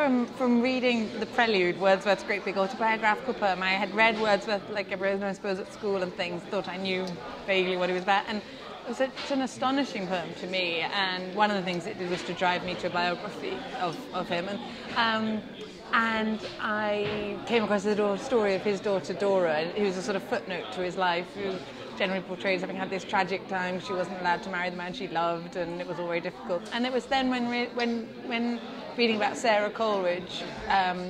from reading The Prelude, Wordsworth's great big autobiographical poem. I had read Wordsworth like everyone, I suppose, at school and things, thought I knew vaguely what he was about, and it was such an astonishing poem to me, and one of the things it did was to drive me to a biography of him. And I came across the story of his daughter Dora, who was a sort of footnote to his life, who generally portrays having had this tragic time. She wasn't allowed to marry the man she loved, and it was all very difficult. And it was then when reading about Sara Coleridge,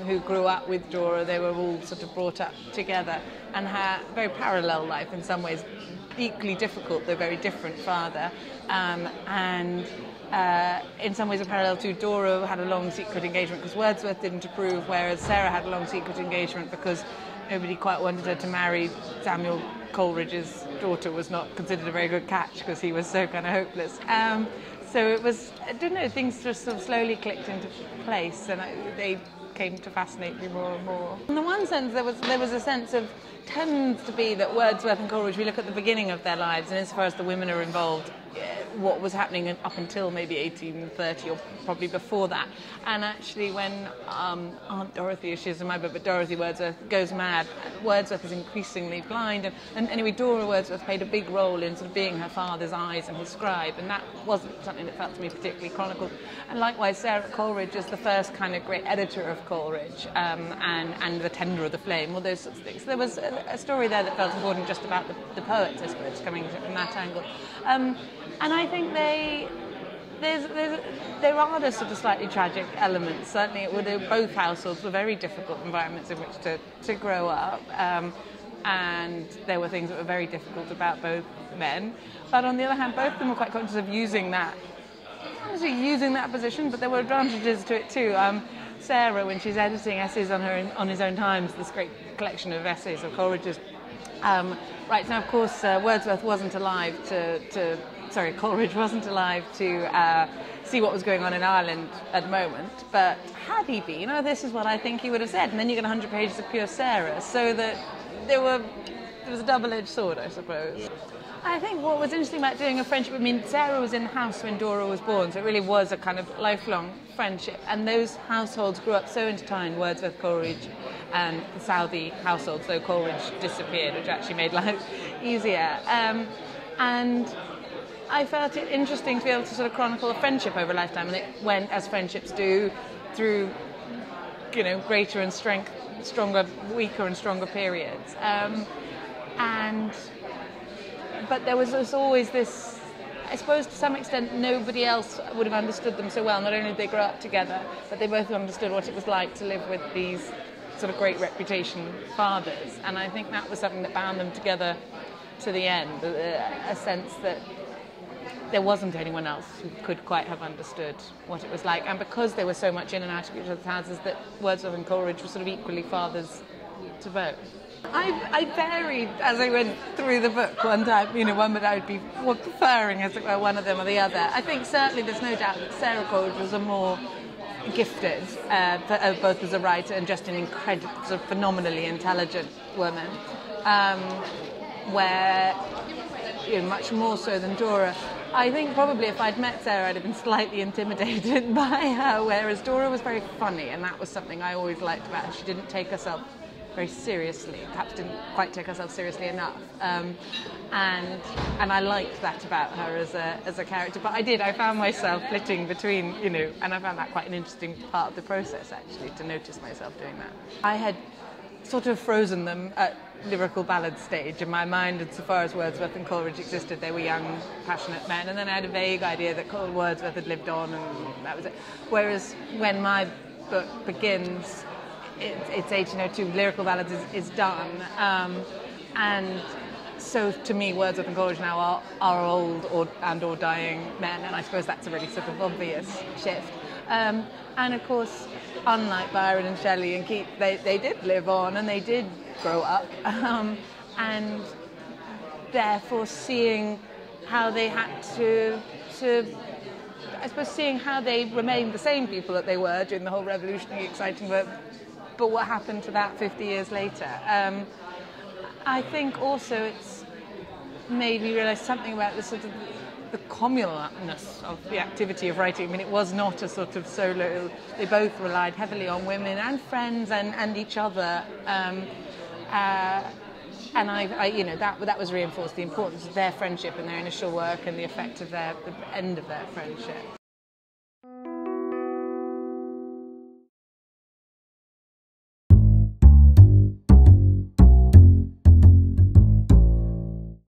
who grew up with Dora, they were all sort of brought up together and had a very parallel life in some ways, equally difficult, though very different father, and in some ways a parallel to Dora had a long secret engagement because Wordsworth didn't approve, whereas Sara had a long secret engagement because nobody quite wanted her to marry Samuel Coleridge's daughter. Was not considered a very good catch because he was so kind of hopeless. So it was, I don't know, things just sort of slowly clicked into place, and they came to fascinate me more and more. In the one sense, there was a sense of, tends to be that Wordsworth and Coleridge, we look at the beginning of their lives, and insofar as the women are involved, what was happening up until maybe 1830 or probably before that. And actually when Aunt Dorothy, as she is in my book, but Dorothy Wordsworth goes mad, Wordsworth is increasingly blind, and anyway Dora Wordsworth played a big role in sort of being her father's eyes and his scribe, and that wasn't something that felt to me particularly chronicled. And likewise Sara Coleridge is the first kind of great editor of Coleridge, and the tender of the flame, all those sorts of things. There was a story there that felt important just about the poets, I suppose, coming from that angle. And I think there are the sort of slightly tragic elements. Certainly, both households were very difficult environments in which to grow up, and there were things that were very difficult about both men. But on the other hand, both of them were quite conscious of using that position, but there were advantages to it too. Sara, when she's editing essays on his own times, this great collection of essays of Coleridge's, right now, of course, Wordsworth wasn't alive Coleridge wasn't alive to see what was going on in Ireland at the moment, but had he been, this is what I think he would have said, and then you get 100 pages of pure Sara, so that there was a double-edged sword, I suppose. I think what was interesting about doing a friendship, Sara was in the house when Dora was born, so it really was a kind of lifelong friendship, and those households grew up so intertwined, Wordsworth, Coleridge, and the Southey households, though Coleridge disappeared, which actually made life easier. And I felt it interesting to be able to sort of chronicle a friendship over a lifetime, and it went, as friendships do, through, greater and stronger, weaker and stronger periods. But there was always this, I suppose to some extent nobody else would have understood them so well. Not only did they grow up together, but they both understood what it was like to live with these sort of great reputation fathers. And I think that was something that bound them together to the end, a sense that there wasn't anyone else who could quite have understood what it was like. And because they were so much in and out of each other's houses, that Wordsworth and Coleridge were sort of equally fathers to both. I varied as I went through the book one time, one that I would be preferring, as it were, one of them or the other. I think certainly there's no doubt that Sara Coleridge was a more gifted, both as a writer and just an incredible, sort of phenomenally intelligent woman, where, much more so than Dora. I think probably if I'd met Sara, I'd have been slightly intimidated by her, whereas Dora was very funny, and that was something I always liked about her. She didn't take herself very seriously, perhaps didn't quite take herself seriously enough, and I liked that about her as a character. But I found myself flitting between, and I found that quite an interesting part of the process, actually, to notice myself doing that. I had sort of frozen them at lyrical ballad stage in my mind, insofar as Wordsworth and Coleridge existed. They were young, passionate men, and then I had a vague idea that Wordsworth had lived on, and that was it. Whereas when my book begins, it's 1802, lyrical ballads is done, and so to me Wordsworth and Coleridge now are old or dying men, and I suppose that's a really sort of obvious shift. And of course, unlike Byron and Shelley and Keats, they did live on and they did grow up, and therefore seeing how they had to I suppose seeing how they remained the same people that they were during the whole revolutionary exciting work, but what happened to that 50 years later. I think also it's made me realise something about the sort of the communalness of the activity of writing. I mean, it was not a sort of solo. They both relied heavily on women and friends and each other. And that was reinforced, the importance of their friendship and their initial work and the effect of the end of their friendship.